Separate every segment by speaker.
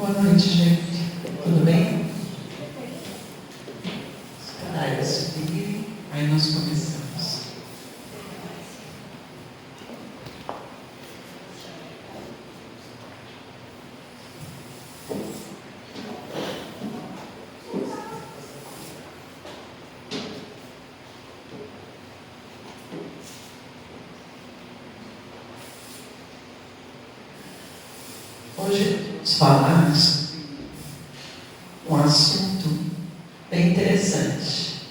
Speaker 1: Boa noite, gente. Tudo bem? Esperar eles subirem, aí nós começamos. Hoje vamos falar sobre um assunto bem interessante.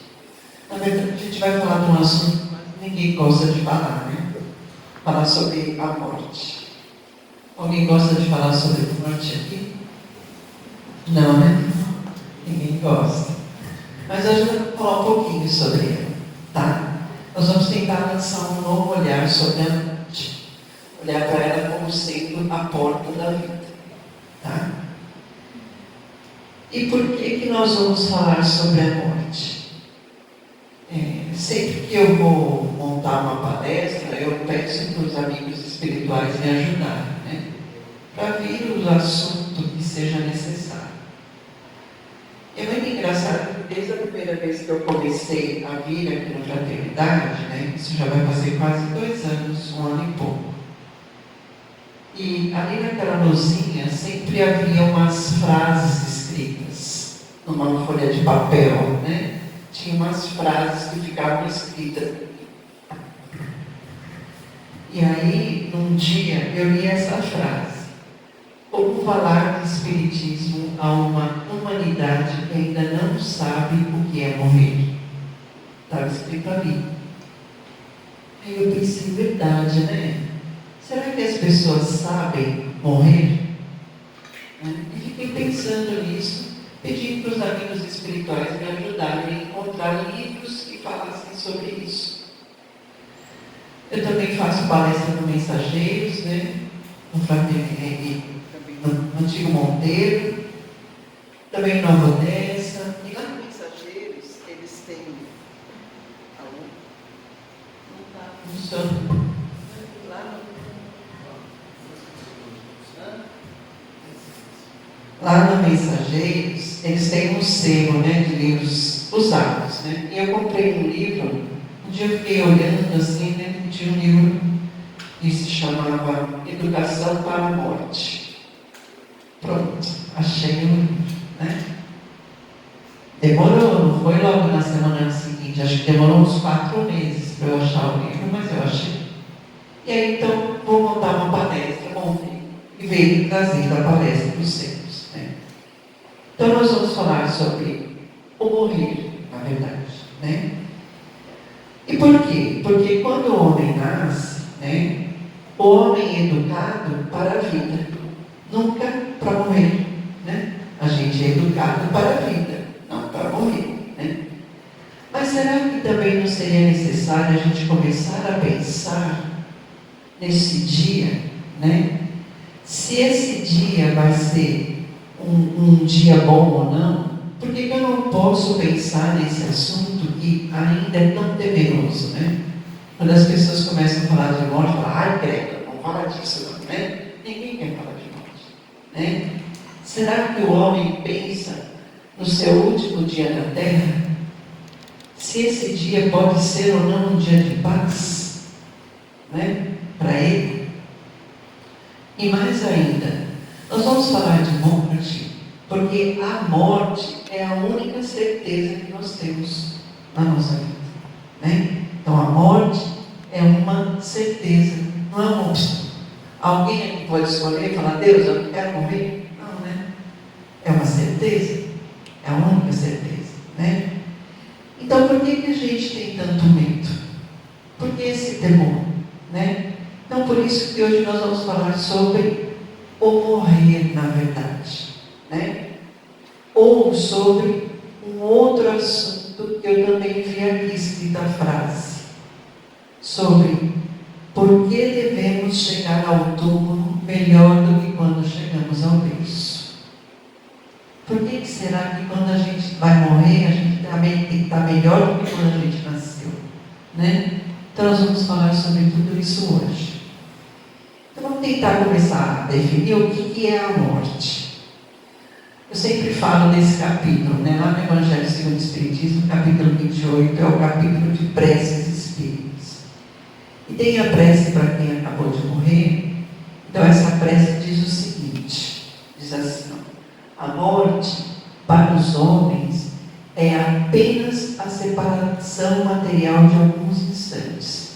Speaker 1: Na verdade, a gente vai falar de um assunto que ninguém gosta de falar, né? Falar sobre a morte. Alguém gosta de falar sobre a morte aqui? Não, né? Ninguém gosta. Mas hoje eu vou falar um pouquinho sobre ela, tá? Nós vamos tentar lançar um novo olhar sobre a morte. Olhar para ela como sendo a porta da vida, tá? E por que nós vamos falar sobre a morte? Sempre que eu vou montar uma palestra, eu peço para os amigos espirituais me ajudarem, né? Para vir o assunto que seja necessário. É muito engraçado, desde a primeira vez que eu comecei a vir aqui na Fraternidade, né? Isso já vai fazer quase 2 anos, 1 ano e pouco. E ali naquela luzinha sempre havia umas frases escritas numa folha de papel, né? Tinha umas frases que ficavam escritas. E aí, num dia, eu li essa frase: como falar de Espiritismo a uma humanidade que ainda não sabe o que é morrer? Estava escrito ali. Aí eu pensei, verdade, né? Será que as pessoas sabem morrer? E fiquei pensando nisso, pedindo para os amigos espirituais me ajudarem a encontrar livros que falassem sobre isso. Eu também faço palestra no Mensageiros, né? No Fraternidade, no Antigo Monteiro, também no Nova Odessa. E lá no Mensageiros, eles têm... Não está funcionando. Lá no Mensageiros, eles têm um selo, né, de livros usados, né? E eu comprei um livro, um dia eu fiquei olhando assim, né, tinha um livro que se chamava Educação para a Morte. Pronto, achei o livro, né? Demorou, não foi logo na semana seguinte, acho que demorou uns 4 meses para eu achar o livro, mas eu achei. E aí então, vou montar uma palestra, montei, e veio trazendo a palestra para os centros. Então nós vamos falar sobre o morrer, na verdade, né? E por quê? Porque quando o homem nasce, né, o homem é educado para a vida, nunca para morrer, né? A gente é educado para a vida, não para morrer, né? Mas será que também não seria necessário a gente começar a pensar nesse dia, né? Se esse dia vai ser um dia bom ou não, por que eu não posso pensar nesse assunto que ainda é tão temeroso, né? Quando as pessoas começam a falar de morte, falam, ai, credo, não fala disso não, né? Ninguém quer falar de morte, né? Será que o homem pensa no seu último dia na Terra? Se esse dia pode ser ou não um dia de paz, né? Para ele? E mais ainda, nós vamos falar de morte, porque a morte é a única certeza que nós temos na nossa vida, né? Então a morte é uma certeza, não é uma opção. Alguém aqui pode escolher e falar, Deus, eu não quero morrer? Não, né? É uma certeza, é a única certeza, né? Então por que a gente tem tanto medo? Por que esse temor, né? Então por isso que hoje nós vamos falar sobre o morrer, na verdade, né? Ou sobre um outro assunto que eu também vi aqui escrita a frase, sobre por que devemos chegar ao túmulo melhor do que quando chegamos ao berço. Por que será que quando a gente vai morrer, a gente também tem que estar melhor do que quando a gente nasceu, né? Então nós vamos falar sobre tudo isso hoje. Então vamos tentar começar a definir o que é a morte. Eu sempre falo desse capítulo, né? Lá no Evangelho segundo o Espiritismo, capítulo 28, é o capítulo de preces espíritas. E tem a prece para quem acabou de morrer. Então essa prece diz o seguinte, diz assim, ó, a morte para os homens é apenas a separação material de alguns instantes.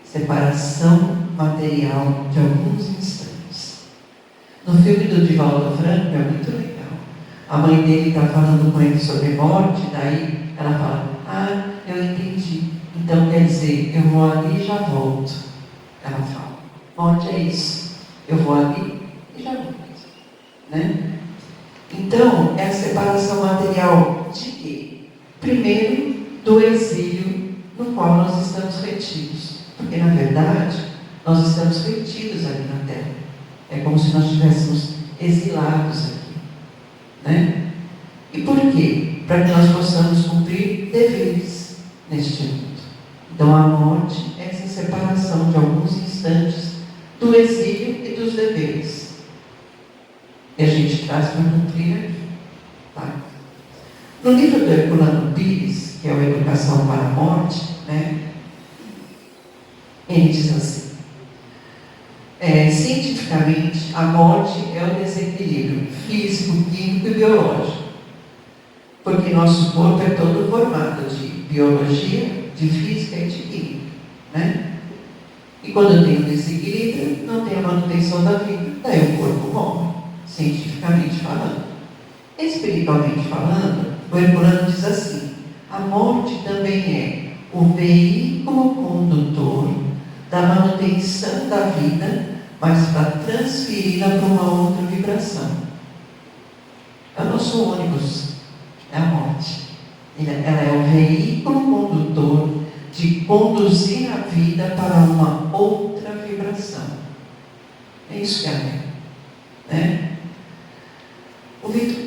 Speaker 1: Separação material de alguns instantes. No filme do Divaldo Franco é muito legal. A mãe dele está falando com ele sobre morte, daí ela fala, eu entendi. Então quer dizer, eu vou ali e já volto. Ela fala, morte é isso. Eu vou ali e já volto. Né? Então, é a separação material de quê? Primeiro, do exílio no qual nós estamos retidos. Porque, na verdade, nós estamos retidos ali na Terra. É como se nós estivéssemos exilados aqui. Né? E por quê? Para que nós possamos cumprir deveres neste mundo. Então, a morte é essa separação de alguns instantes do exílio e dos deveres. E a gente traz para cumprir aqui. Tá? No livro do Herculano Pires, que é o Educação para a Morte, né, ele diz assim, cientificamente, a morte é o desequilíbrio físico, químico e biológico. Porque nosso corpo é todo formado de biologia, de física e de química. Né? E quando tem um desequilíbrio, não tem a manutenção da vida, daí o corpo morre, cientificamente falando. Espiritualmente falando, o Herculano diz assim, a morte também é o veículo condutor da manutenção da vida, mas para transferi-la para uma outra vibração. É o nosso ônibus, é a morte. Ela é o veículo condutor de conduzir a vida para uma outra vibração. É isso que é. Né? O Victor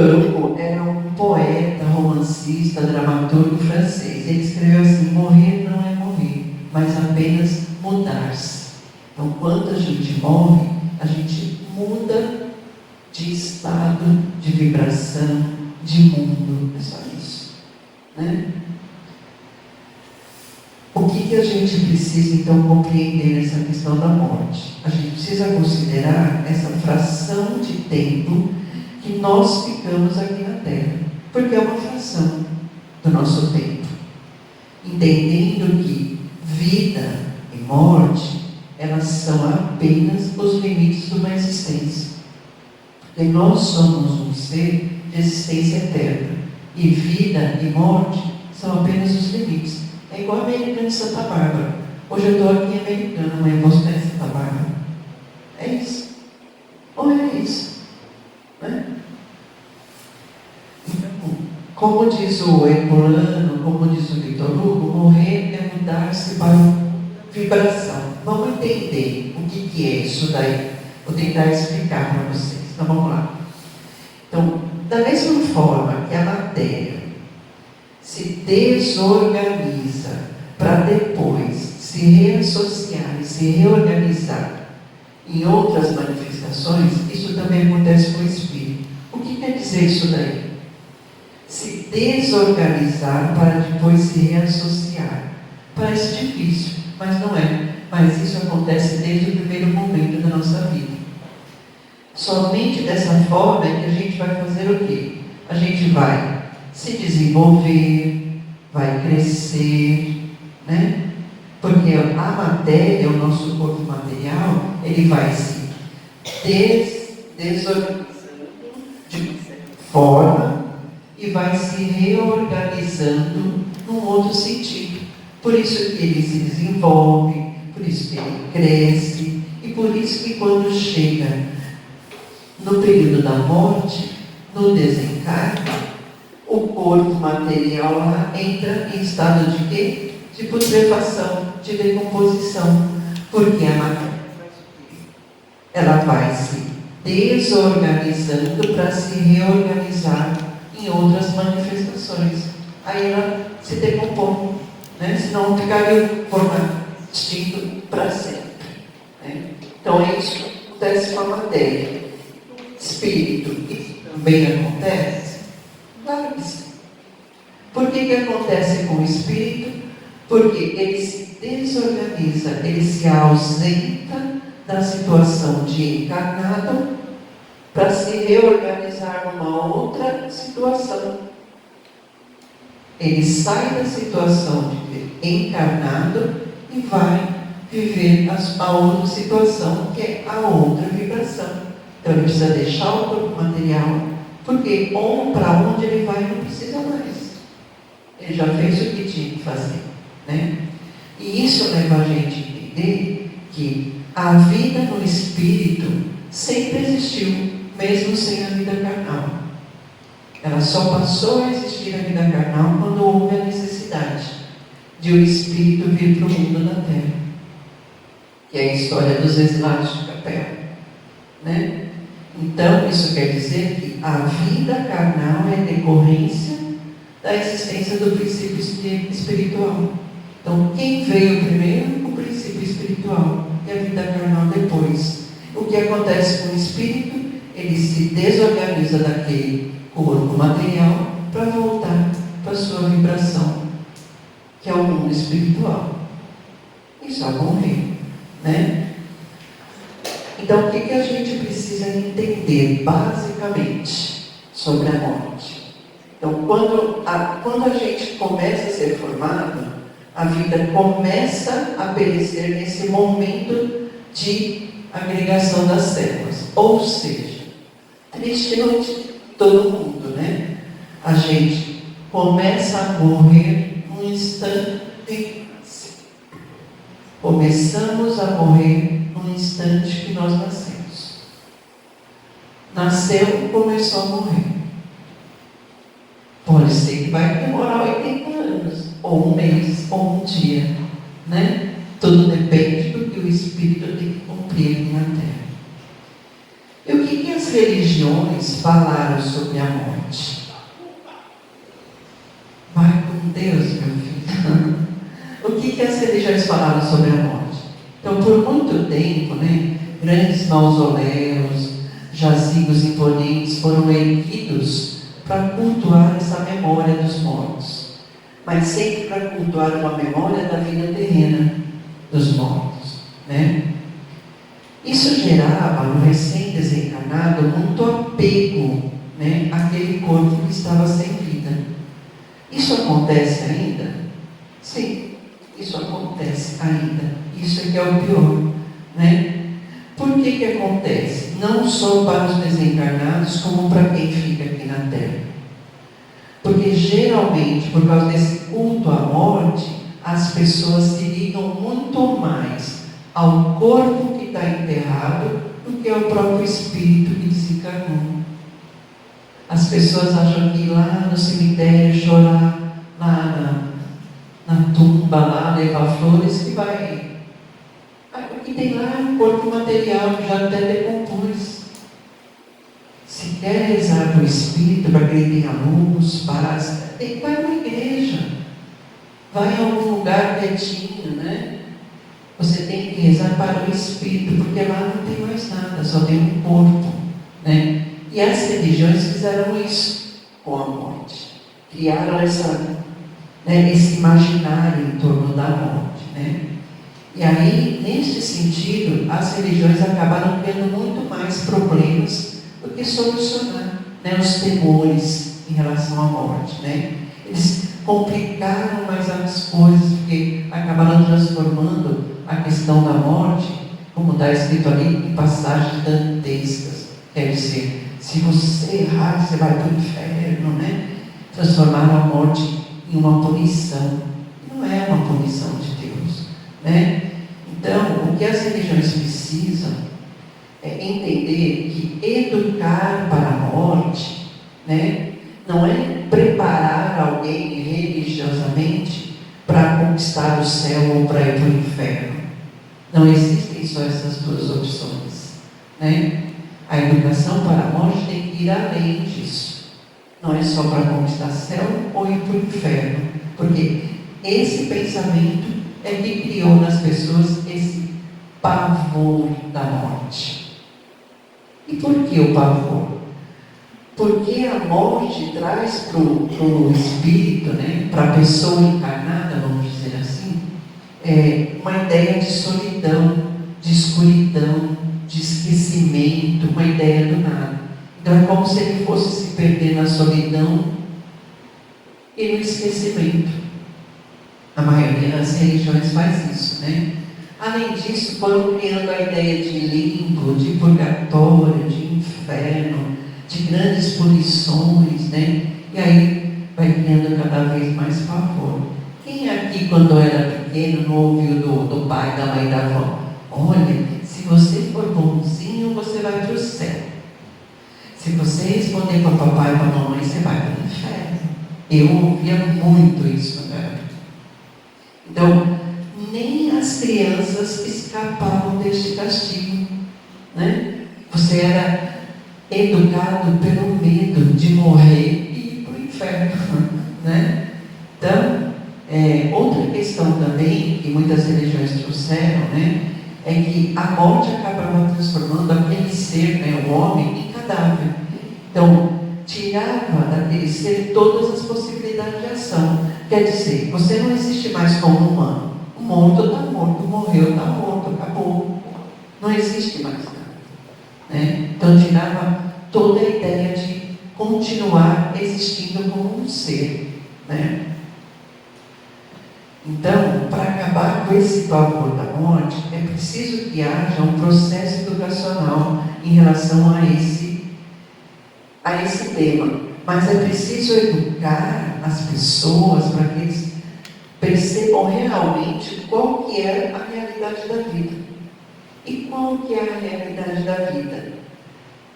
Speaker 1: Hugo era um poeta, romancista, dramaturgo francês. Ele escreveu assim, morrer não é morrer, mas apenas mudar-se. Então, quando a gente morre, a gente muda de estado, de vibração, de mundo. É só isso. Né? O que a gente precisa, então, compreender nessa questão da morte? A gente precisa considerar essa fração de tempo que nós ficamos aqui na Terra. Porque é uma fração do nosso tempo. Entendendo que vida e morte, elas são apenas os limites de uma existência. Porque nós somos um ser de existência eterna. E vida e morte são apenas os limites. É igual a Americana de Santa Bárbara. Hoje eu estou aqui em Americana, amanhã eu vou estar em Santa Bárbara. É isso. Ou é isso? Né? Então, como diz o Herculano, como diz o Victor Hugo, morrer é mudar-se para uma vibração. Vamos entender o que é isso daí. Vou tentar explicar para vocês. Então vamos lá. Então, da mesma forma que a matéria se desorganiza para depois se reassociar e se reorganizar em outras manifestações, isso também acontece com o espírito. O que quer dizer isso daí? Se desorganizar para depois se reassociar. Parece difícil, mas não é. Mas isso acontece desde o primeiro momento da nossa vida. Somente dessa forma é que a gente vai fazer o quê? A gente vai se desenvolver, vai crescer, né? Porque a matéria, o nosso corpo material, ele vai se desorganizando de forma e vai se reorganizando num outro sentido. Por isso que ele se desenvolve, por isso que ele cresce, e por isso que quando chega no período da morte, no desencarne, o corpo material lá entra em estado de quê? De putrefação, de decomposição. Porque a matéria ela vai se desorganizando para se reorganizar em outras manifestações. Aí ela se decompõe, né? Senão ficaria em forma extinto para sempre. Né? Então é isso que acontece com a matéria. espírito isso também acontece? Claro que sim. Por que acontece com o espírito? Porque ele se desorganiza, ele se ausenta da situação de encarnado para se reorganizar numa outra situação. Ele sai da situação de encarnado e vai viver a outra situação, que é a outra vibração. Então ele precisa deixar o corpo material, porque para onde ele vai não precisa mais. Ele já fez o que tinha que fazer, né? E isso leva a gente a entender que a vida no espírito sempre existiu, mesmo sem a vida carnal. Ela só passou a existir a vida carnal quando houve a necessidade de o espírito vir para o mundo da Terra, que é a história dos exilados de Capel, né? Então, isso quer dizer que a vida carnal é decorrência da existência do princípio espiritual. Então, quem veio primeiro? O princípio espiritual, e a vida carnal depois. O que acontece com o espírito? Ele se desorganiza daquele corpo material para voltar para a sua vibração, que é o mundo espiritual. E só morrer, né? Então, o que a gente precisa entender, basicamente, sobre a morte? Então, quando a gente começa a ser formado, a vida começa a perecer nesse momento de agregação das células. Ou seja, tristemente, todo mundo, né? A gente começa a morrer num instante. Começamos a morrer no instante que nós nascemos. Nasceu, começou a morrer. Pode ser que vai demorar 80 anos, ou um mês, ou um dia, né? Tudo depende do que o espírito tem que cumprir aqui na Terra. E o que as religiões falaram sobre a morte? Vai com Deus, meu filho. O que as religiões falaram sobre a morte? Então, por muito tempo, né, grandes mausoléus, jazigos imponentes foram erguidos para cultuar essa memória dos mortos, mas sempre para cultuar uma memória da vida terrena dos mortos, né? Isso gerava no recém-desencarnado muito apego, né, àquele corpo que estava sem vida. Isso acontece ainda? Sim, isso acontece ainda. Isso é que é o pior, né? Por que acontece? Não só para os desencarnados, como para quem fica aqui na Terra. Porque geralmente, por causa desse culto à morte, as pessoas se ligam muito mais ao corpo que está enterrado do que ao próprio espírito que desencarnou. As pessoas acham que ir lá no cemitério chorar, lá na tumba, lá levar flores, que vai. O que tem lá é um corpo material que já até decompôs. Se quer rezar para o espírito, para que ele tenha luz, paz, tem que ir para uma igreja. Vai em algum lugar quietinho, né? Você tem que rezar para o espírito, porque lá não tem mais nada, só tem um corpo, né? E as religiões fizeram isso com a morte. Criaram esse imaginário em torno da morte, né? E aí, neste sentido, as religiões acabaram tendo muito mais problemas do que solucionar, né, os temores em relação à morte, né? Eles complicaram mais as coisas, porque acabaram transformando a questão da morte, como está escrito ali, em passagens dantescas. Quer dizer, se você errar, você vai para o inferno, né? Transformaram a morte em uma punição. Não é uma punição de Deus, né? Então, o que as religiões precisam é entender que educar para a morte, né, não é preparar alguém religiosamente para conquistar o céu ou para ir para o inferno. Não existem só essas duas opções, né? A educação para a morte tem que ir além disso. Não é só para conquistar céu ou ir para o inferno, porque esse pensamento é que criou nas pessoas esse pavor da morte. E por que o pavor? Porque a morte traz para o espírito, né, para a pessoa encarnada, vamos dizer assim, uma ideia de solidão, de escuridão, de esquecimento, uma ideia do nada. Então é como se ele fosse se perder na solidão e no esquecimento. A maioria das religiões faz isso, né? Além disso, foram criando a ideia de limbo, de purgatório, de inferno, de grandes punições, né? E aí vai criando cada vez mais pavor. Quem aqui, quando era pequeno, não ouviu do pai, da mãe, da avó? Olha, se você for bonzinho, você vai para o céu. Se você responder para o papai e para a mamãe, você vai para o inferno. Eu ouvia muito isso quando era pequeno. Então, nem as crianças escapavam deste castigo, né? Você era educado pelo medo de morrer e ir para o inferno, né? Então, outra questão também que muitas religiões trouxeram, né, é que a morte acabava transformando aquele ser, né, o homem, em cadáver. Então, tirava daquele ser todas as possibilidades de ação. Quer dizer, você não existe mais como humano. O morto está morto, morreu, está morto, acabou. Não existe mais nada, né? Então, tirava toda a ideia de continuar existindo como um ser, né? Então, para acabar com esse pavor da morte, é preciso que haja um processo educacional em relação a esse tema. Mas é preciso educar as pessoas para que eles percebam realmente qual que é a realidade da vida. E qual que é a realidade da vida?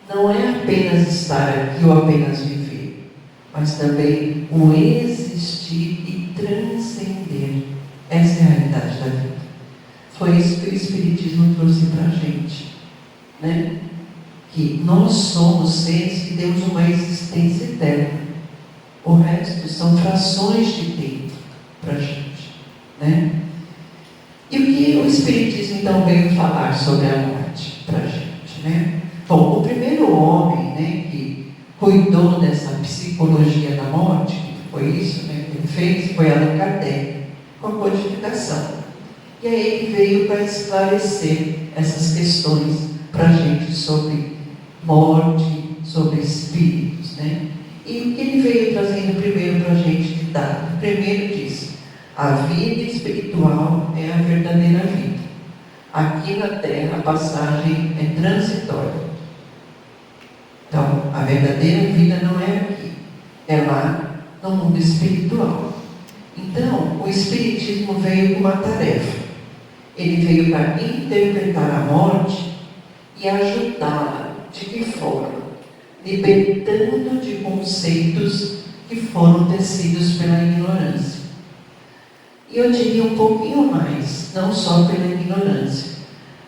Speaker 1: Não é apenas estar aqui ou apenas viver, mas também o existir e transcender. Essa é a realidade da vida. Foi isso que o Espiritismo trouxe para a gente, né? Que nós somos seres que temos uma existência eterna. O resto são frações de tempo para a gente, né? E o que o Espiritismo então veio falar sobre a morte para a gente, né? Bom, o primeiro homem, né, que cuidou dessa psicologia da morte, que foi isso, né, que ele fez, foi Allan Kardec, com a codificação. E aí ele veio para esclarecer essas questões para a gente sobre morte, sobre espíritos, né? E o que ele veio trazendo primeiro para a gente de dado? Primeiro diz: a vida espiritual é a verdadeira vida. Aqui na Terra a passagem é transitória. Então, a verdadeira vida não é aqui, é lá no mundo espiritual. Então, o Espiritismo veio com uma tarefa. Ele veio para interpretar a morte e ajudá-la. De que forma? Libertando de conceitos que foram tecidos pela ignorância. E eu diria um pouquinho mais, não só pela ignorância,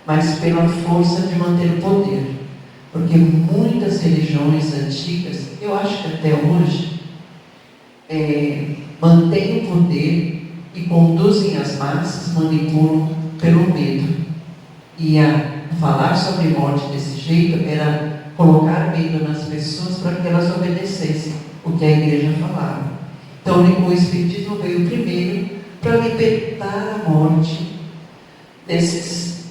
Speaker 1: mas pela força de manter o poder. Porque muitas religiões antigas, eu acho que até hoje, mantêm o poder e conduzem as massas, manipulam pelo medo. E falar sobre morte desse jeito era colocar medo nas pessoas para que elas obedecessem o que a igreja falava. Então o Espiritismo veio primeiro para libertar a morte desses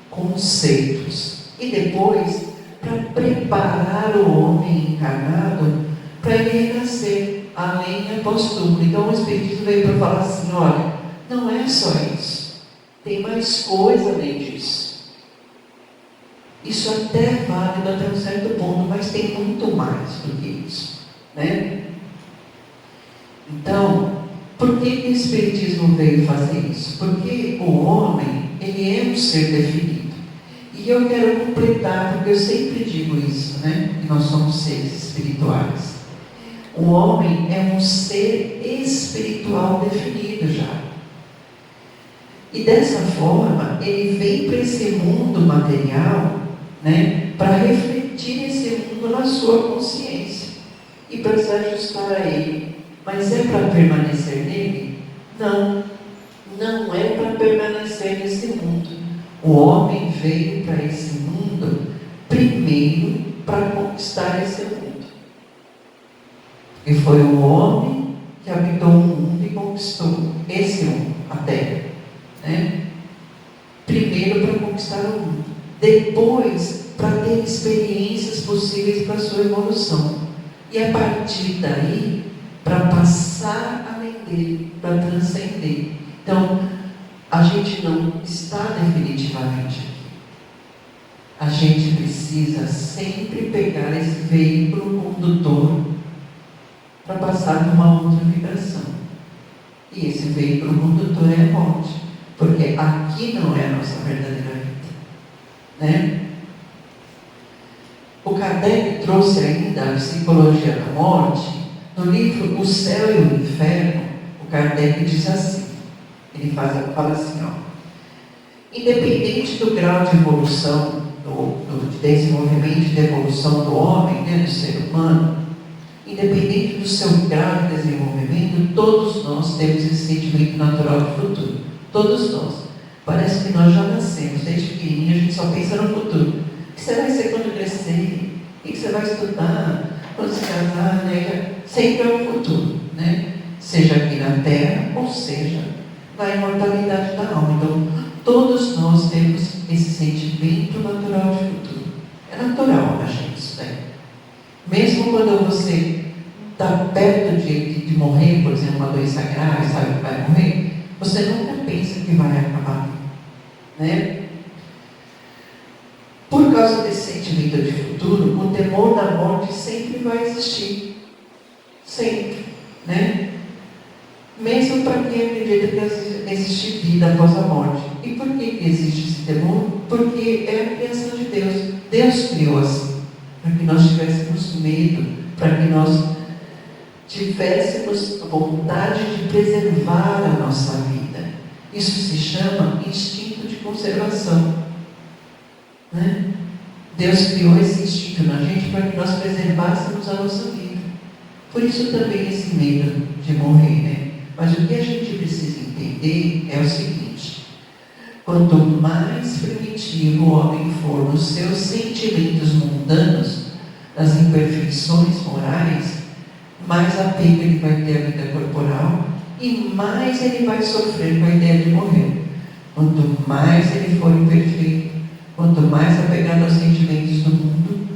Speaker 1: conceitos e depois para preparar o homem encarnado para ele renascer além da postura. Então o Espiritismo veio para falar assim: olha, não é só isso, tem mais coisa além disso. Isso até é válido até um certo ponto, mas tem muito mais do que isso, né? Então, por que o Espiritismo veio fazer isso? Porque o homem, ele é um ser definido. E eu quero completar, porque eu sempre digo isso, né? Que nós somos seres espirituais. O homem é um ser espiritual definido já. E dessa forma, ele vem para esse mundo material, né, para refletir esse mundo na sua consciência e para se ajustar a ele. Mas é para permanecer nele? Não, não é para permanecer nesse mundo. O homem veio para esse mundo primeiro para conquistar esse mundo. E foi o homem que habitou o mundo e conquistou esse mundo, a terra. Né? Primeiro para conquistar o mundo, depois para ter experiências possíveis para a sua evolução. E a partir daí, para passar além dele, para transcender. Então, a gente não está definitivamente aqui. A gente precisa sempre pegar esse veículo condutor para passar por uma outra vibração. E esse veículo condutor é a morte, porque aqui não é a nossa verdadeira vida. Né? O Kardec trouxe ainda a psicologia da morte. No livro O Céu e o Inferno, o Kardec diz assim, ele fala assim, independente do grau de evolução, do desenvolvimento e de evolução do homem, né, do ser humano, independente do seu grau de desenvolvimento, todos nós temos esse sentimento natural de futuro. Todos nós. Parece que nós já nascemos, desde pequenininho, a gente só pensa no futuro. O que você vai ser quando crescer? O que você vai estudar? Quando se casar? Né? Sempre é o futuro. Né? Seja aqui na Terra, ou seja, na imortalidade da alma. Então, todos nós temos esse sentimento natural de futuro. É natural a gente isso daí. Mesmo quando você está perto de morrer, por exemplo, uma doença grave, sabe que vai morrer, você nunca pensa que vai acabar. Né? Por causa desse sentimento de futuro, o temor da morte sempre vai existir. Sempre. Né? Mesmo para quem acredita que existe vida após a morte. E por que existe esse temor? Porque é a criação de Deus. Deus criou assim, para que nós tivéssemos medo, para que nós tivéssemos vontade de preservar a nossa vida. Isso se chama instinto de conservação. Né? Deus criou esse instinto na gente para que nós preservássemos a nossa vida. Por isso também esse medo de morrer. Né? Mas o que a gente precisa entender é o seguinte: quanto mais primitivo o homem for nos seus sentimentos mundanos, das imperfeições morais, mais apego ele vai ter à vida corporal e mais ele vai sofrer com a ideia de morrer. Quanto mais ele for imperfeito, quanto mais apegado aos sentimentos do mundo,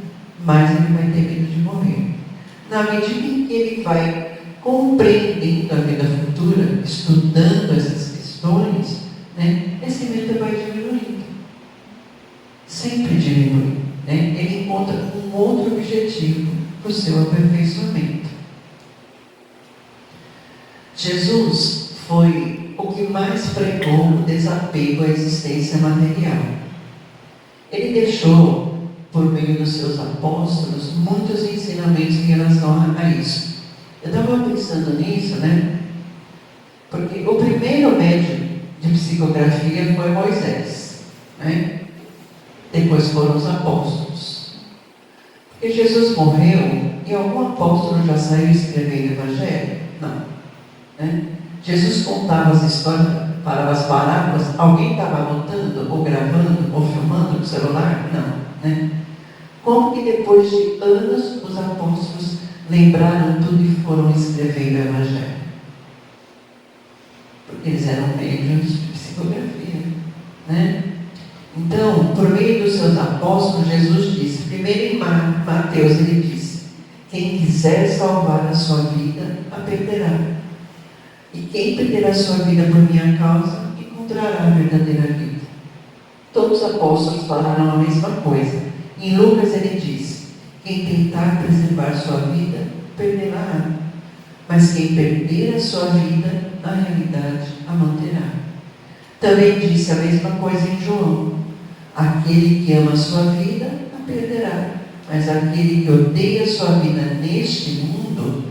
Speaker 1: mais ele vai ter medo de morrer. Na medida em que ele vai compreendendo a vida futura, estudando essas questões, né, esse medo vai diminuindo. Sempre diminui. Né? Ele encontra um outro objetivo para o seu aperfeiçoamento. Jesus foi o que mais pregou o desapego à existência material. Ele deixou, por meio dos seus apóstolos, muitos ensinamentos em relação a isso. Eu estava pensando nisso, né? Porque o primeiro médium de psicografia foi Moisés, né? Depois foram os apóstolos. Porque Jesus morreu e algum apóstolo já saiu escrevendo o Evangelho? Não. Né? Jesus contava as histórias, falava as parábolas, alguém estava anotando, ou gravando, ou filmando no celular? Não. Né? Como que depois de anos os apóstolos lembraram tudo e foram escrever o Evangelho? Porque eles eram médiuns de psicografia. Né? Então, por meio dos seus apóstolos, Jesus disse, primeiro em Mateus, ele disse: quem quiser salvar a sua vida, a perderá. E quem perderá a sua vida por minha causa, encontrará a verdadeira vida. Todos os apóstolos falaram a mesma coisa. Em Lucas ele diz: quem tentar preservar sua vida, perderá. Mas quem perder a sua vida, na realidade, a manterá. Também disse a mesma coisa em João: aquele que ama a sua vida, a perderá. Mas aquele que odeia a sua vida neste mundo,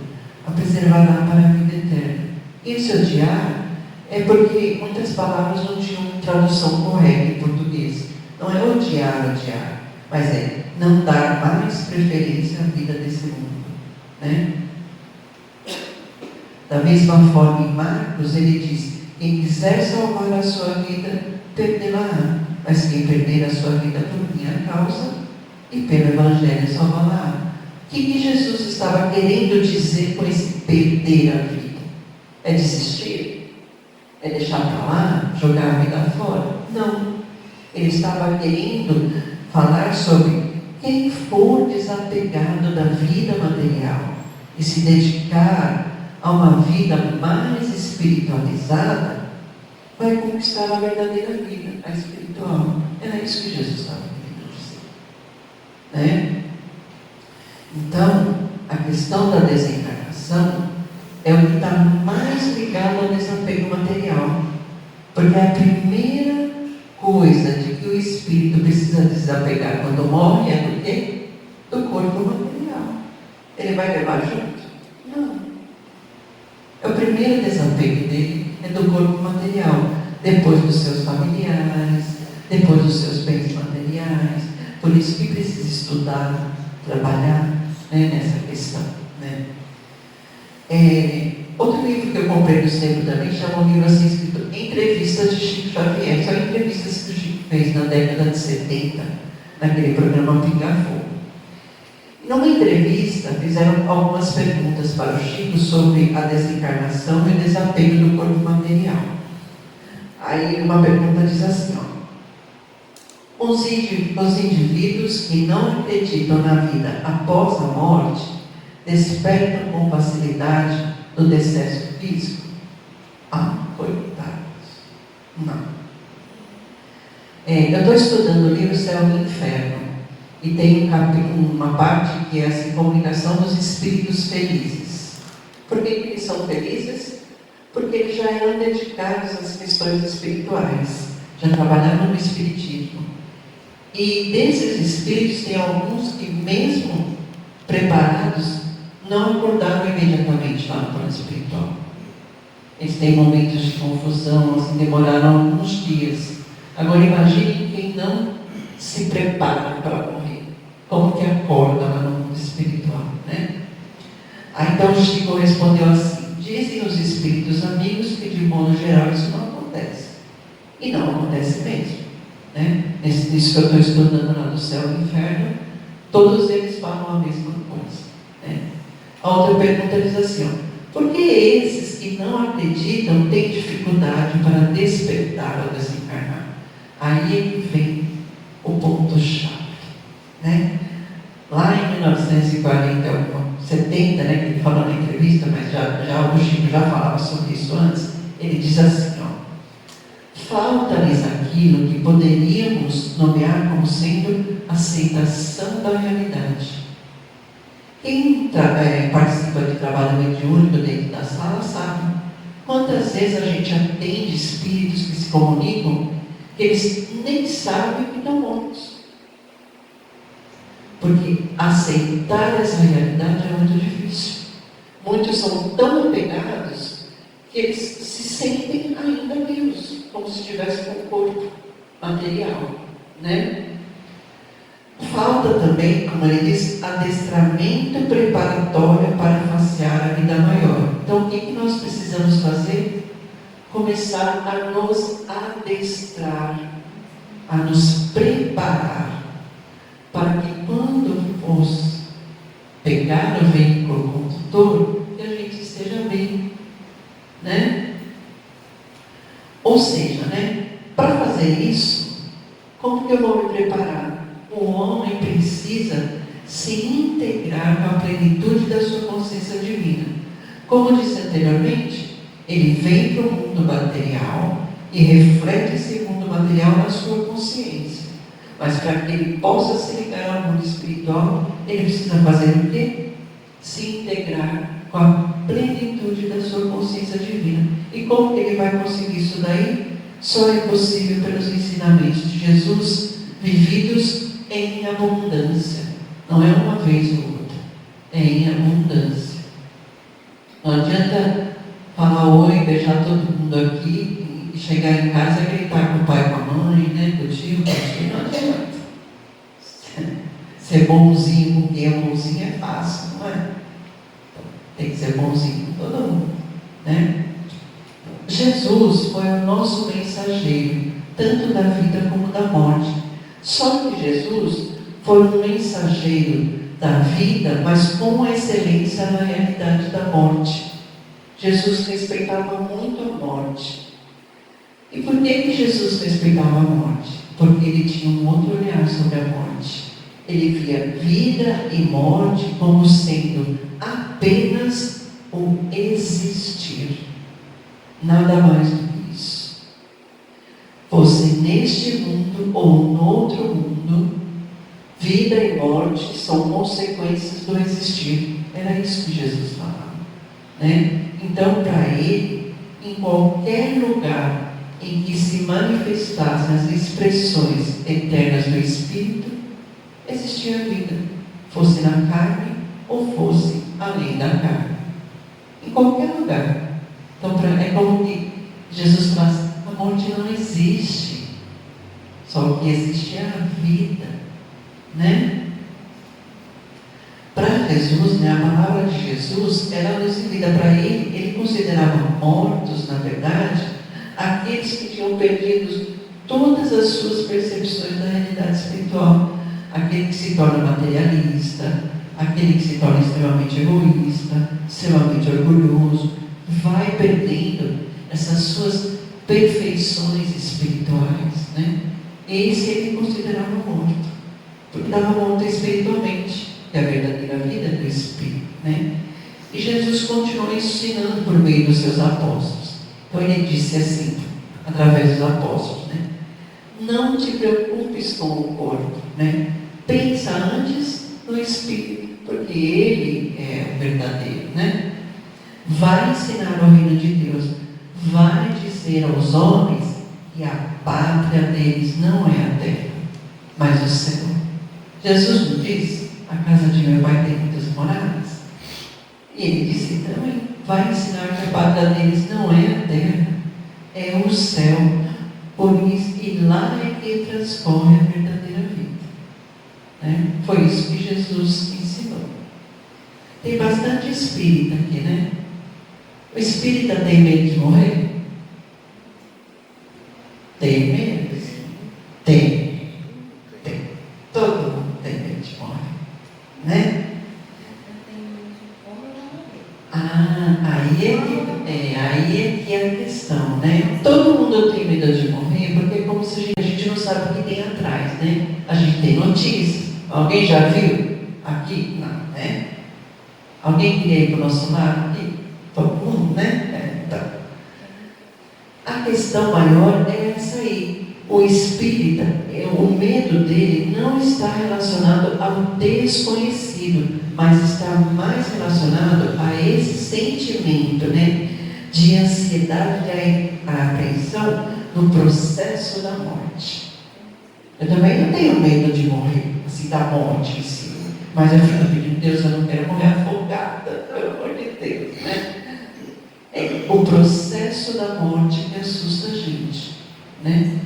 Speaker 1: a preservará para a vida eterna. Esse odiar é porque muitas palavras não tinham tradução correta em português. Não é odiar, mas é não dar mais preferência à vida desse mundo. Né? Da mesma forma, em Marcos, ele diz: quem quiser salvar a sua vida, perderá. Mas quem perder a sua vida por minha causa, e pelo Evangelho salvará. O que Jesus estava querendo dizer com esse perder a vida? É desistir? É deixar para lá? Jogar a vida fora? Não. Ele estava querendo falar sobre quem for desapegado da vida material e se dedicar a uma vida mais espiritualizada, vai conquistar a verdadeira vida, a espiritual. Era isso que Jesus estava querendo dizer. Né? Então, a questão da desencarnação é o que está mais ligado ao desapego material. Porque a primeira coisa de que o espírito precisa desapegar quando morre é do quê? Do corpo material. Ele vai levar junto? Não. O primeiro desapego dele é do corpo material, depois dos seus familiares, depois dos seus bens materiais. Por isso que precisa estudar, trabalhar, né, nessa questão. Né? Outro livro que eu comprei no centro também chama um livro assim escrito Entrevistas de Chico Xavier. São entrevistas que o Chico fez na década de 70, naquele programa Pinga Fogo. Numa entrevista, fizeram algumas perguntas para o Chico sobre a desencarnação e o desapego do corpo material. Aí uma pergunta diz assim, os indivíduos que não acreditam na vida após a morte despertam com facilidade do decesso físico? Coitados. Não. Eu estou estudando o livro Céu e Inferno. E tem uma parte que é assim, comunicação dos espíritos felizes. Por que eles são felizes? Porque eles já eram dedicados às questões espirituais, já trabalhavam no espiritismo. E desses espíritos tem alguns que, mesmo preparados, não acordaram imediatamente lá no plano espiritual. Eles têm momentos de confusão, assim, demoraram alguns dias. Agora imagine quem não se prepara para morrer. Como que acorda lá no mundo espiritual, né? Aí então o Chico respondeu assim: dizem os espíritos amigos que de modo geral isso não acontece. E não acontece mesmo, né? Nisso que eu estou estudando lá do Céu e Inferno, todos eles falam a mesma coisa, né? A outra pergunta diz assim, por que esses que não acreditam têm dificuldade para despertar ao desencarnar? Aí é que vem o ponto-chave, né? Lá em 1940, 70, né, que ele falou na entrevista, mas já o Chico já falava sobre isso antes, ele diz assim, falta-lhes aquilo que poderíamos nomear como sendo aceitação da realidade. Quem participa de trabalho mediúnico dentro da sala sabe quantas vezes a gente atende espíritos que se comunicam que eles nem sabem que estão mortos. Porque aceitar essa realidade é muito difícil. Muitos são tão apegados que eles se sentem ainda vivos, como se estivessem com o corpo material, né? Falta também, como ele diz, adestramento preparatório para facear a vida maior. Então, o que nós precisamos fazer? Começar a nos adestrar, a nos preparar, para que quando fosse pegar o veículo condutor, que a gente esteja bem, né? Ou seja, né, para fazer isso, como que eu vou me preparar? O homem precisa se integrar com a plenitude da sua consciência divina. Como disse anteriormente, ele vem para o mundo material e reflete esse mundo material na sua consciência. Mas para que ele possa se ligar ao mundo espiritual, ele precisa fazer o quê? Se integrar com a plenitude da sua consciência divina. E como que ele vai conseguir isso daí? Só é possível pelos ensinamentos de Jesus, vividos em abundância. Não é uma vez ou outra, é em abundância. Não adianta falar oi, beijar todo mundo aqui e chegar em casa e gritar com o pai, com a mãe, né, com o tio, com a tia. Não adianta. Ser bonzinho com quem é bonzinho é fácil, não é? Tem que ser bonzinho com todo mundo, né? Jesus foi o nosso mensageiro, tanto da vida como da morte. Só que Jesus foi um mensageiro da vida, mas com excelência na realidade da morte. Jesus respeitava muito a morte. E por que Jesus respeitava a morte? Porque ele tinha um outro olhar sobre a morte. Ele via vida e morte como sendo apenas o existir. Nada mais do que isso. Fosse neste mundo ou no outro mundo, vida e morte são consequências do existir. Era isso que Jesus falava, né? Então, para ele, em qualquer lugar em que se manifestassem as expressões eternas do Espírito, existia vida, fosse na carne ou fosse além da carne. Em qualquer lugar. Então, é como que Jesus fala, a morte não existe, só o que existe é a vida, né? Para Jesus, né, a palavra de Jesus era luz e vida. Para ele considerava mortos, na verdade, aqueles que tinham perdido todas as suas percepções da realidade espiritual. Aquele que se torna materialista, aquele que se torna extremamente egoísta, extremamente orgulhoso, vai perdendo essas suas perfeições espirituais, né? Esse ele considerava morto, porque estava morto espiritualmente, que é a verdadeira vida do Espírito, né? E Jesus continuou ensinando por meio dos seus apóstolos. Então ele disse assim, através dos apóstolos, né? Não te preocupes com o corpo, né? Pensa antes no Espírito, porque ele é o verdadeiro, né? Vai ensinar o reino de Deus, vai dizer aos homens que a pátria deles não é a terra, mas o céu. Jesus não disse, a casa de meu pai tem muitas moradas? E ele disse também, vai ensinar que a pátria deles não é a terra, é o céu. Por isso, e lá é que transcorre a verdadeira vida. Né? Foi isso que Jesus ensinou. Tem bastante espírita aqui, né? O espírita tem medo de morrer? Tem medo? Tem. Todo mundo tem medo de morrer. Né? Aí é que é a questão, né? Todo mundo tem medo de morrer, porque é como se a gente não sabe o que tem atrás, né? A gente tem notícias. Alguém já viu? Aqui? Não, né? Alguém queria ir para o nosso lado aqui? Todo mundo, né? Então. A questão maior é essa aí. O espírita, o medo dele não está relacionado ao desconhecido, mas está mais relacionado a esse sentimento, né, de ansiedade e apreensão no processo da morte. Eu também não tenho medo de morrer, assim, da morte em si, mas eu fico pedindo, Deus, eu não quero morrer afogada, pelo amor de Deus, né? É o processo da morte que assusta a gente, né?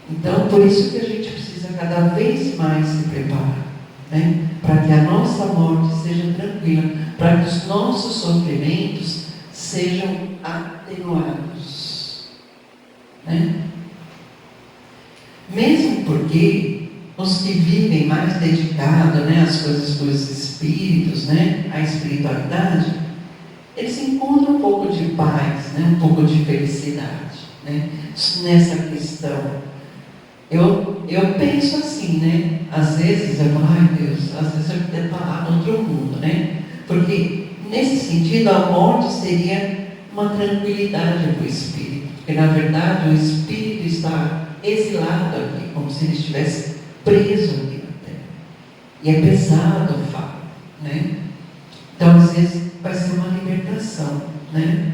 Speaker 1: Então, por isso que a gente precisa cada vez mais se preparar, né? Para que a nossa morte seja tranquila, para que os nossos sofrimentos sejam atenuados, né? Mesmo porque os que vivem mais dedicados, né, às coisas dos espíritos, né, à espiritualidade, eles encontram um pouco de paz, né, um pouco de felicidade, né, nessa questão. Eu penso assim, né? Às vezes eu falo, ai Deus, às vezes eu quero estar lá no outro mundo, né? Porque nesse sentido a morte seria uma tranquilidade para o espírito, porque na verdade o espírito está exilado aqui, como se ele estivesse preso aqui na terra. E é pesado o fato, né? Então às vezes vai ser uma libertação, né?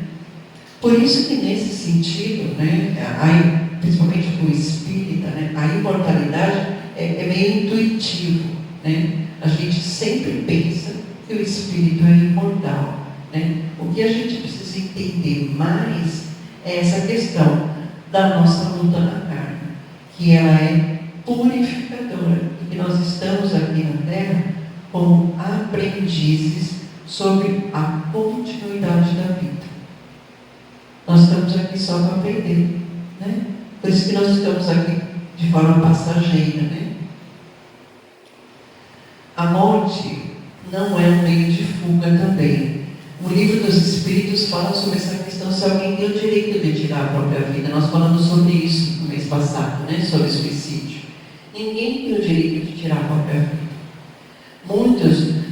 Speaker 1: Por isso que nesse sentido, né, principalmente para o espírita, né, a imortalidade é meio intuitivo, né? A gente sempre pensa que o espírito é imortal, né? O que a gente precisa entender mais é essa questão da nossa luta na carne, que ela é purificadora, e que nós estamos aqui na Terra como aprendizes sobre a continuidade da vida. Nós estamos aqui só para aprender, né? Por isso que nós estamos aqui de forma passageira, né? A morte não é um meio de fuga também. O livro dos Espíritos fala sobre essa questão, se alguém tem o direito de tirar a própria vida. Nós falamos sobre isso no mês passado, né? Sobre suicídio. Ninguém tem o direito de tirar a própria vida. Muitos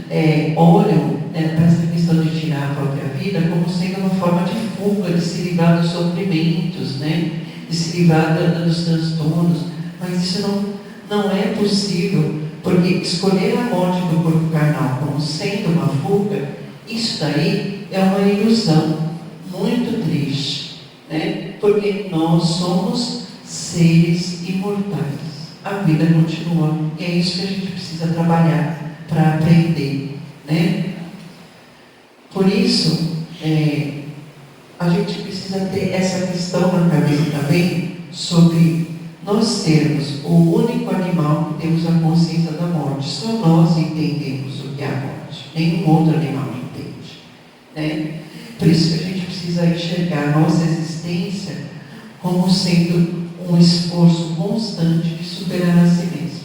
Speaker 1: olham para essa questão de tirar a própria vida como sendo uma forma de fuga, de se livrar dos sofrimentos, né? De se livrar dos transtornos. Mas isso não é possível, porque escolher a morte do corpo carnal como sendo uma fuga, isso daí é uma ilusão muito triste, né? Porque nós somos seres imortais. A vida continua, e é isso que a gente precisa trabalhar para aprender, né? Por isso, a gente precisa ter essa questão na cabeça também, sobre nós sermos o único animal que temos a consciência da morte. Só nós entendemos o que é a morte, nenhum outro animal entende, né? Por isso que a gente precisa enxergar a nossa existência como sendo um esforço constante de superar a si mesmo.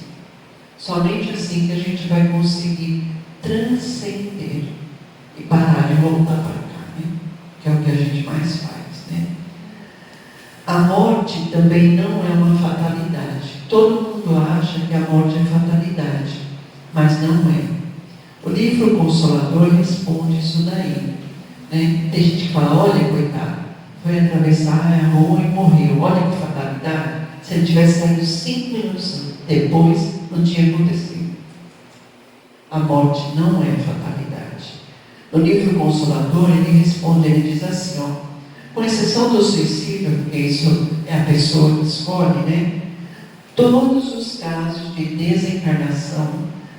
Speaker 1: Somente assim que a gente vai conseguir transcender e parar de voltar para cá, né? Que é o que a gente mais faz, né? A morte também não é uma fatalidade. Todo mundo acha que a morte é fatalidade, mas não é. O livro Consolador responde isso daí, né? Tem gente que fala, olha, coitado, foi atravessar a rua e morreu. Olha que fatalidade. Se ele tivesse saído 5 minutos depois, não tinha acontecido. A morte não é fatalidade. No livro Consolador, ele responde, ele diz assim, com exceção do suicídio, porque isso é a pessoa que escolhe, né? Todos os casos de desencarnação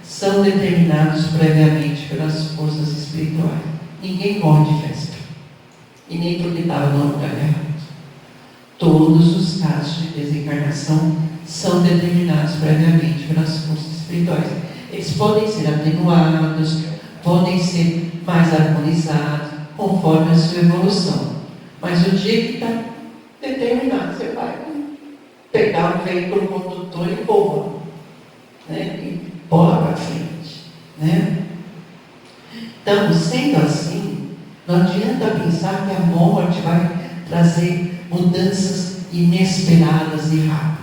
Speaker 1: são determinados previamente pelas forças espirituais. Ninguém morre de véspera. E nem porque estava no lugar errado. Todos os casos de desencarnação são determinados previamente pelas forças espirituais. Eles podem ser atenuados, podem ser mais harmonizados, conforme a sua evolução. Mas o dia que está determinado, você vai pegar o veículo condutor e voa, né? E bola para frente, né? Então, sendo assim, não adianta pensar que a morte vai trazer mudanças inesperadas e rápidas.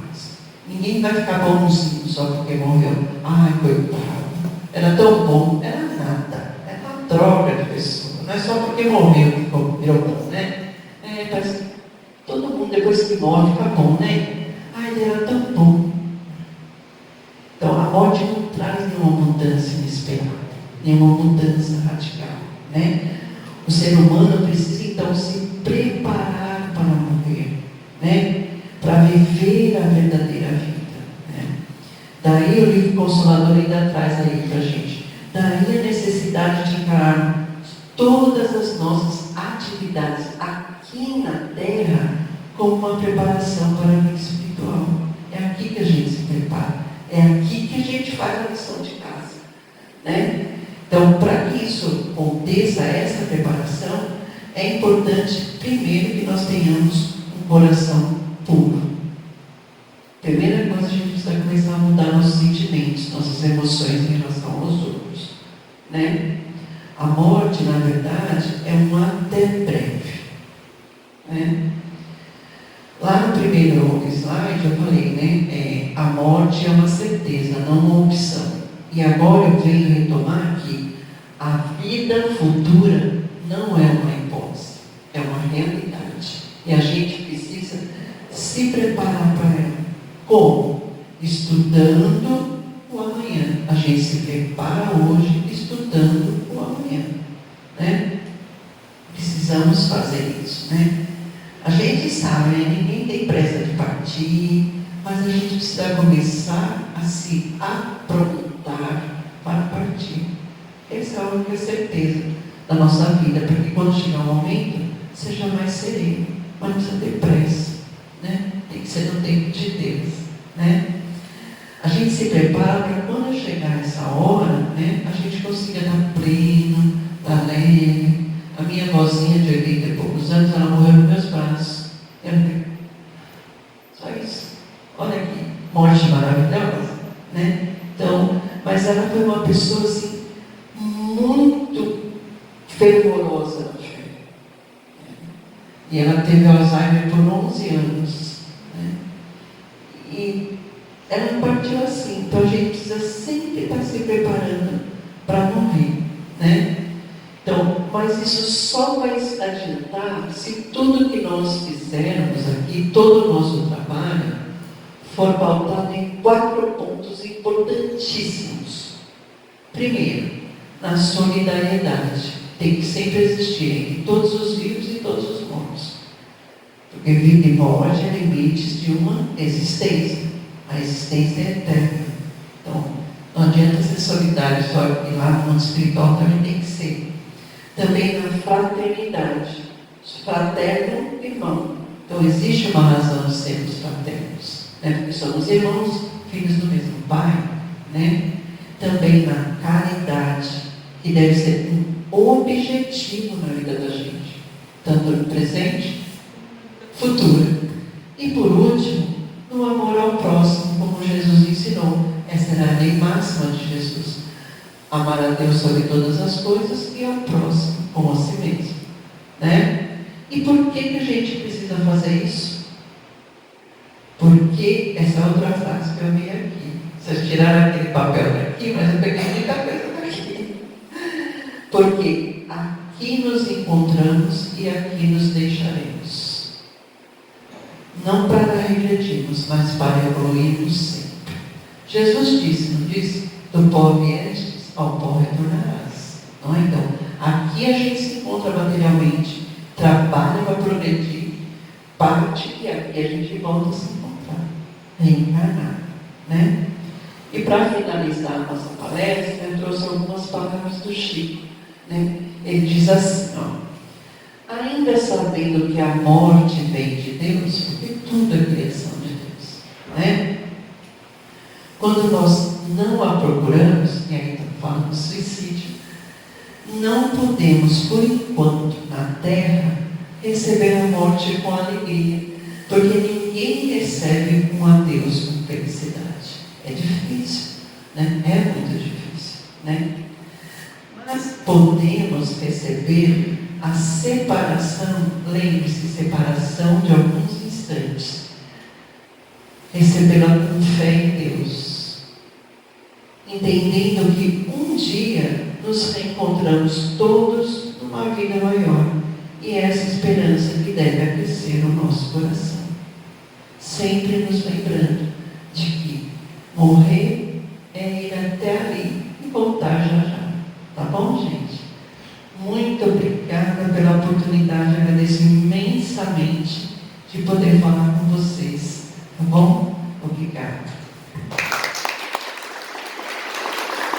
Speaker 1: Ninguém vai ficar bonzinho só porque morreu. Ai, coitado, era tão bom. Era nada, era uma droga de pessoa. Não é só porque morreu que virou bom, né? Parece que todo mundo depois que morre fica bom, né? Ai, ele era tão bom. Então a morte não traz nenhuma mudança inesperada, nenhuma mudança radical, né? O ser humano precisa então se preparar para morrer, né? Para viver a verdadeira vida, né? Daí o livro Consolador ainda traz aí para a gente. Daí a necessidade de encarar todas as nossas atividades aqui na Terra como uma preparação para a vida espiritual. É aqui que a gente se prepara. É aqui que a gente faz a lição de casa, né? Então, para que isso aconteça, essa preparação, é importante, primeiro, que nós tenhamos um coração puro. Primeira coisa, a gente precisa começar a mudar nossos sentimentos, nossas emoções em relação aos outros, né? A morte, na verdade, é um até breve, né? Lá no primeiro slide eu falei, né? A morte é uma certeza, não uma opção. E agora eu venho retomar que a vida futura não é uma hipótese, é uma realidade. E a gente precisa se preparar para ela. Como? Estudando o amanhã. A gente se prepara hoje estudando o amanhã, né? Precisamos fazer isso, né? A gente sabe, né? Ninguém tem pressa de partir, mas a gente precisa começar a se aprontar para partir. Essa é a única certeza da nossa vida, porque quando chegar o momento, seja mais sereno, mas não precisa ter pressa, né? Tem que ser no tempo de Deus, né? A gente se prepara para quando chegar essa hora, né, a gente consiga estar pleno, estar leve. A minha vozinha de 80 e poucos anos, ela morreu nos meus braços. Só isso. Olha que morte maravilhosa, né? Então, mas ela foi uma pessoa fervorosa na fé. E ela teve Alzheimer por 11 anos. Né? E ela partiu assim. Então a gente precisa sempre estar se preparando para morrer. Né? Então, mas isso só vai adiantar se tudo que nós fizermos aqui, todo o nosso trabalho, for pautado em 4 pontos importantíssimos. Primeiro, na solidariedade. Tem que sempre existir entre todos os vivos e todos os mortos. Porque vida e morte é limites de uma existência. A existência é eterna. Então, não adianta ser solidário só ir lá no mundo espiritual, também tem que ser. Também na fraternidade. Fraterno, irmão. Então, existe uma razão de sermos fraternos. Né? Porque somos irmãos, filhos do mesmo Pai. Né? Também na caridade, que deve ser um objetivo na vida da gente. Tanto no presente, futuro. E por último, no amor ao próximo, como Jesus ensinou. Essa era a lei máxima de Jesus. Amar a Deus sobre todas as coisas e ao próximo como a si mesmo. Né? E por que a gente precisa fazer isso? Porque essa é outra frase que eu vi aqui. Vocês tiraram aquele papel daqui, mas eu peguei muita coisa daqui. Porque aqui nos encontramos e aqui nos deixaremos. Não para regredirmos, mas para evoluirmos sempre. Jesus disse, não disse? Do pó viestes, ao pó retornarás. Não é? Então, aqui a gente se encontra materialmente, trabalha para progredir, parte e aqui a gente volta a se encontrar, reencarnar. Né? E para finalizar a nossa palestra, eu trouxe algumas palavras do Chico. Né? Ele diz assim, ó, ainda sabendo que a morte vem de Deus, porque tudo é criação de Deus. Né? Quando nós não a procuramos, e aí estamos falando do suicídio, não podemos, por enquanto, na Terra, receber a morte com alegria, porque ninguém recebe um adeus com felicidade. É difícil, né? É muito difícil, né? Mas podemos receber a separação, lembre-se, separação de alguns instantes, recebê-la com fé em Deus, entendendo que um dia nos reencontramos todos numa vida maior, e essa esperança que deve aquecer o nosso coração, sempre nos lembrando de que morrer é ir até ali e voltar já já. Tá bom, gente? Muito obrigada pela oportunidade, agradeço imensamente de poder falar com vocês. Tá bom? Obrigada.